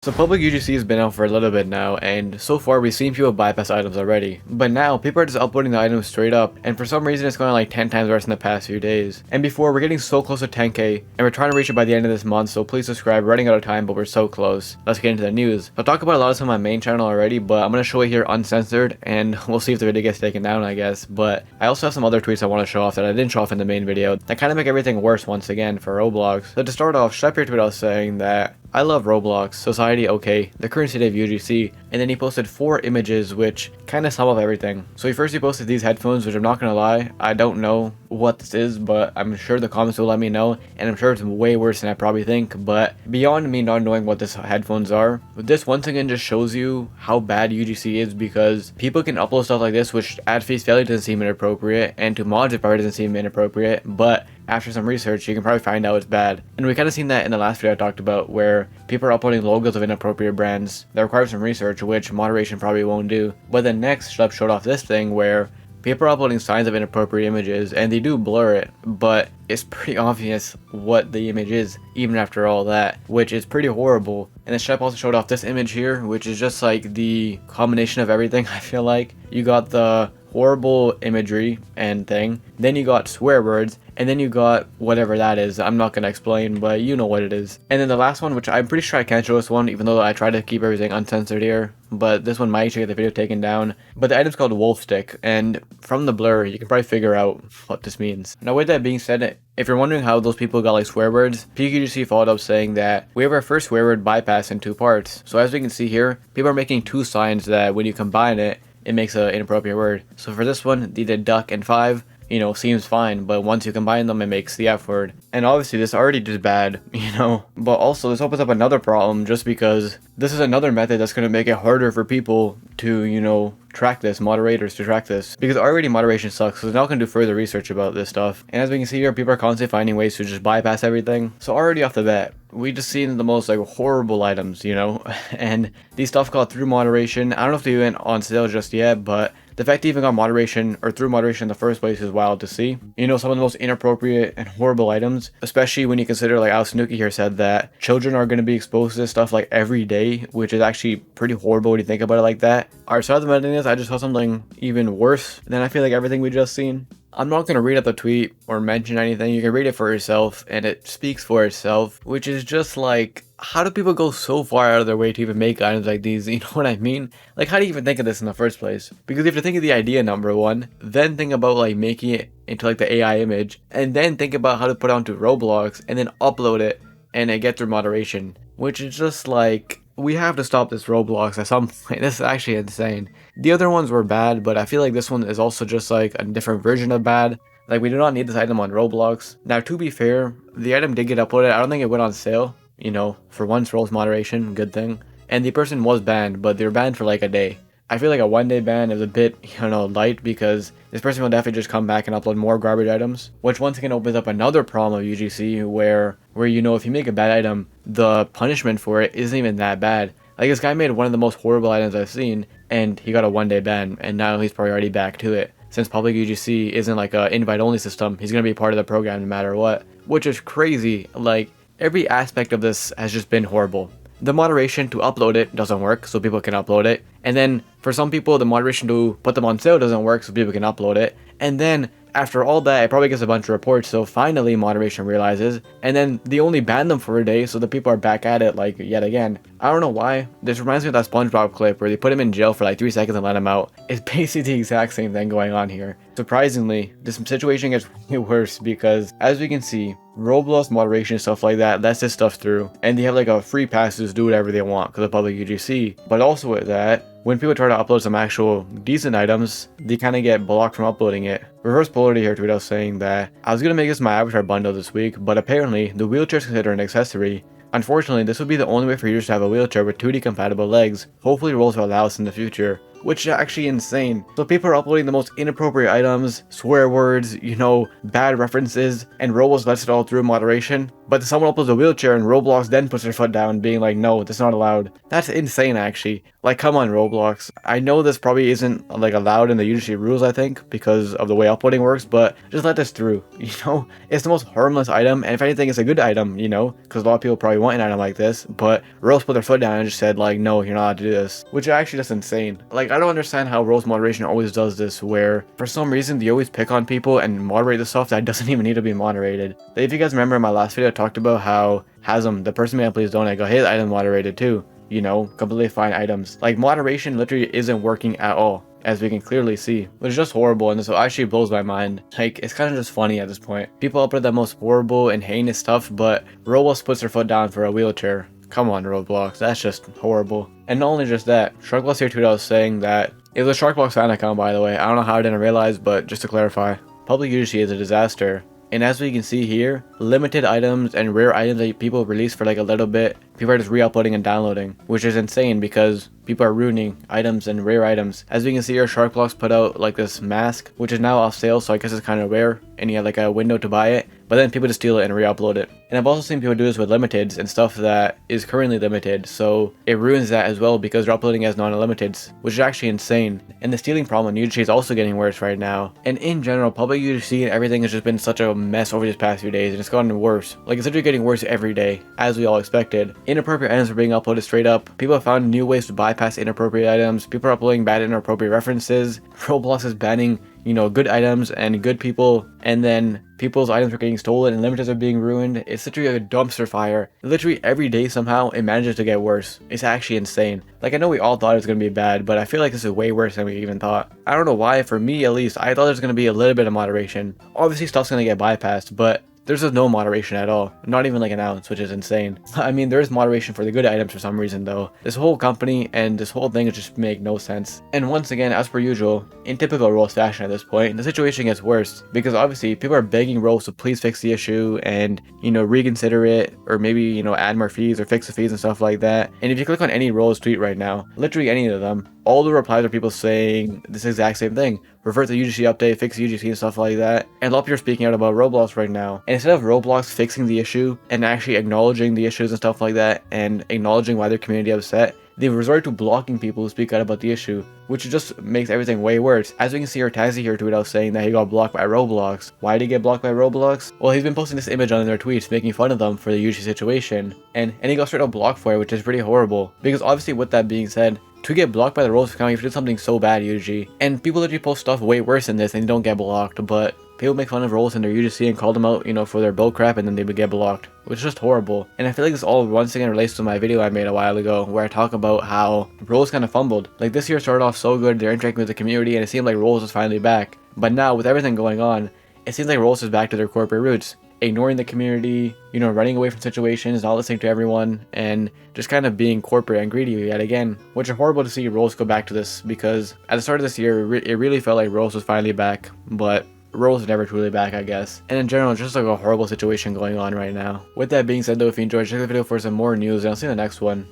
So public UGC has been out for a little bit now, and so far we've seen people bypass items already. But now, people are just uploading the items straight up, and for some reason it's going like 10 times worse in the past few days. And before, we're getting so close to 10k, and we're trying to reach it by the end of this month, so please subscribe. We're running out of time, but we're so close. Let's get into the news. I'll talk about a lot of stuff on my main channel already, but I'm going to show it here uncensored, and we'll see if the video gets taken down, I guess. But I also have some other tweets I want to show off that I didn't show off in the main video that kind of make everything worse once again for Roblox. So to start off, Shep here tweeted out saying that I love Roblox, society okay, the current state of UGC, and then he posted 4 images which kind of sum up everything. So he posted these headphones, which I'm not gonna lie, I don't know what this is, but I'm sure the comments will let me know, and I'm sure it's way worse than I probably think. But beyond me not knowing what these headphones are, this once again just shows you how bad UGC is, because people can upload stuff like this which at face value doesn't seem inappropriate, and to mods it probably doesn't seem inappropriate, but after some research you can probably find out it's bad. And we kind of seen that in the last video I talked about, where people are uploading logos of inappropriate brands that require some research, which moderation probably won't do. But then next, Schlep showed off this thing where people are uploading signs of inappropriate images, and they do blur it, but it's pretty obvious what the image is even after all that, which is pretty horrible. And then Shep also showed off this image here, which is just like the combination of everything. I feel like you got the horrible imagery and thing, then you got swear words, and then you got whatever that is. I'm not gonna explain, but you know what it is. And then the last one, which I'm pretty sure I can't show this one, even though I try to keep everything uncensored here, but this one might actually get the video taken down. But the item's called Wolf Stick, and from the blur you can probably figure out what this means. Now with that being said, if you're wondering how those people got like swear words, PQGC followed up saying that we have our first swear word bypass in 2 parts. So as we can see here, people are making 2 signs that when you combine it, it makes an inappropriate word. So for this one, they did duck and 5, seems fine, but once you combine them, it makes the F word. And obviously this already is bad, but also this opens up another problem, just because this is another method that's going to make it harder for people to, track this, moderators to track this, because already moderation sucks, so they're not going to do further research about this stuff. And as we can see here, people are constantly finding ways to just bypass everything. So already off the bat, we just seen the most like horrible items, and these stuff got through moderation. I don't know if they went on sale just yet, but the fact they even got moderation or through moderation in the first place is wild to see. Some of the most inappropriate and horrible items, especially when you consider, like Alex Nuki here said, that children are going to be exposed to this stuff like every day, which is actually pretty horrible when you think about it like that. Alright, so other than this, I just saw something even worse than I feel like everything we just seen. I'm not going to read out the tweet or mention anything. You can read it for yourself, and it speaks for itself, which is just like, how do people go so far out of their way to even make items like these? You know what I mean? Like, how do you even think of this in the first place? Because you have to think of the idea, number one, then think about like making it into like the AI image, and then think about how to put it onto Roblox, and then upload it, and it gets through moderation, which is just like, we have to stop this Roblox at some point. This is actually insane. The other ones were bad, but I feel like this one is also just like a different version of bad. Like, we do not need this item on Roblox. Now, to be fair, the item did get uploaded. I don't think it went on sale. For once, Rolls moderation, good thing. And the person was banned, but they were banned for like a day. I feel like a 1-day ban is a bit, light, because this person will definitely just come back and upload more garbage items, which once again opens up another problem of UGC where if you make a bad item, the punishment for it isn't even that bad. Like, this guy made one of the most horrible items I've seen, and he got a 1-day ban, and now he's probably already back to it. Since public UGC isn't like a invite-only system, he's going to be part of the program no matter what, which is crazy. Like, every aspect of this has just been horrible. The moderation to upload it doesn't work, so people can upload it. And then for some people, the moderation to put them on sale doesn't work, so people can upload it. And then after all that, it probably gets a bunch of reports, so finally moderation realizes. And then they only ban them for a day, so the people are back at it like yet again. I don't know why. This reminds me of that SpongeBob clip where they put him in jail for like 3 seconds and let him out. It's basically the exact same thing going on here. Surprisingly, this situation gets way worse because, as we can see, Roblox moderation and stuff like that lets this stuff through, and they have like a free pass to do whatever they want because of public UGC. But also with that, when people try to upload some actual decent items, they kind of get blocked from uploading it. Reverse Polarity here tweeted out saying that I was going to make this my avatar bundle this week, but apparently the wheelchair is considered an accessory. Unfortunately, this would be the only way for users to have a wheelchair with 2D compatible legs. Hopefully Rolls will allow us in the future, which is actually insane. So people are uploading the most inappropriate items, swear words, bad references, and Roblox lets it all through moderation. but someone uploads a wheelchair and Roblox then puts their foot down being like, no, that's not allowed. That's insane actually. Like, come on Roblox. I know this probably isn't like allowed in the UGC rules, I think, because of the way uploading works, but just let this through, you know? It's the most harmless item, and if anything, it's a good item, you know? Because a lot of people probably want an item like this, but Rose put their foot down and just said like, no, you're not allowed to do this, which is actually just insane. Like, I don't understand how Rose moderation always does this, where for some reason they always pick on people and moderate the stuff that doesn't even need to be moderated. If you guys remember in my last video, I talked about how Hasm, the person behind Please Donate, got his item moderated too. You know, completely fine items. Like, moderation literally isn't working at all, as we can clearly see, which is just horrible, and this actually blows my mind. Like, it's kind of just funny at this point. People upload the most horrible and heinous stuff, but Roblox puts their foot down for a wheelchair. Come on, Roblox, that's just horrible. And not only just that, Sharkbox here tweeted out saying that it was a Sharkbox fan account, by the way. I don't know how I didn't realize, but just to clarify, public UGC is a disaster. And as we can see here, limited items and rare items that people release for like a little bit, people are just re-uploading and downloading, which is insane because people are ruining items and rare items. As we can see here, Sharkbox put out like this mask, which is now off sale, so I guess it's kind of rare, and you have like a window to buy it, but then people just steal it and re-upload it. And I've also seen people do this with limiteds and stuff that is currently limited, so it ruins that as well because they're uploading as non-limiteds, which is actually insane. And the stealing problem in UGC is also getting worse right now. And in general, public UGC and everything has just been such a mess over these past few days, and it's gotten worse. Like, it's literally getting worse every day, as we all expected. Inappropriate items are being uploaded straight up. People have found new ways to bypass inappropriate items. People are uploading bad inappropriate references. Roblox is banning, you know, good items and good people, and then people's items are getting stolen and limiteds are being ruined. It's literally a dumpster fire. Literally every day somehow it manages to get worse. It's actually insane. Like, I know we all thought it was going to be bad, but I feel like this is way worse than we even thought. I don't know why, for me at least, I thought there's going to be a little bit of moderation. Obviously stuff's going to get bypassed, but there's just no moderation at all, not even like an ounce, which is insane. I mean, there is moderation for the good items for some reason though. This whole company and this whole thing just make no sense. And once again, as per usual, in typical Rose fashion at this point, the situation gets worse because obviously people are begging Rose to please fix the issue and, you know, reconsider it, or maybe, you know, add more fees or fix the fees and stuff like that. And if you click on any Rose tweet right now, literally any of them, all the replies are people saying this exact same thing. Revert the UGC update, fix UGC and stuff like that. And a lot of people are speaking out about Roblox right now. And instead of Roblox fixing the issue and actually acknowledging the issues and stuff like that and acknowledging why their community is upset, they've resorted to blocking people who speak out about the issue, which just makes everything way worse. As we can see, our Taxi here tweeted out saying that he got blocked by Roblox. Why did he get blocked by Roblox? Well, he's been posting this image on their tweets making fun of them for the UGC situation, and he got straight up blocked for it, which is pretty horrible. Because obviously, with that being said, to get blocked by the Rose account, you have to do something so bad usually. And people literally post stuff way worse than this and they don't get blocked, but people make fun of Rose in their UGC and call them out, you know, for their bull crap, and then they would get blocked, which is just horrible. And I feel like this all once again relates to my video I made a while ago where I talk about how Rose kind of fumbled. Like, this year started off so good, they're interacting with the community, and it seemed like Rose was finally back. But now, with everything going on, it seems like Rose is back to their corporate roots. Ignoring the community, you know, running away from situations, not listening to everyone, and just kind of being corporate and greedy yet again, which is horrible to see Rose go back to this, because at the start of this year, it really felt like Rose was finally back, but Rose is never truly back, I guess. And in general, it's just like a horrible situation going on right now. With that being said though, if you enjoyed, check the video for some more news, and I'll see you in the next one.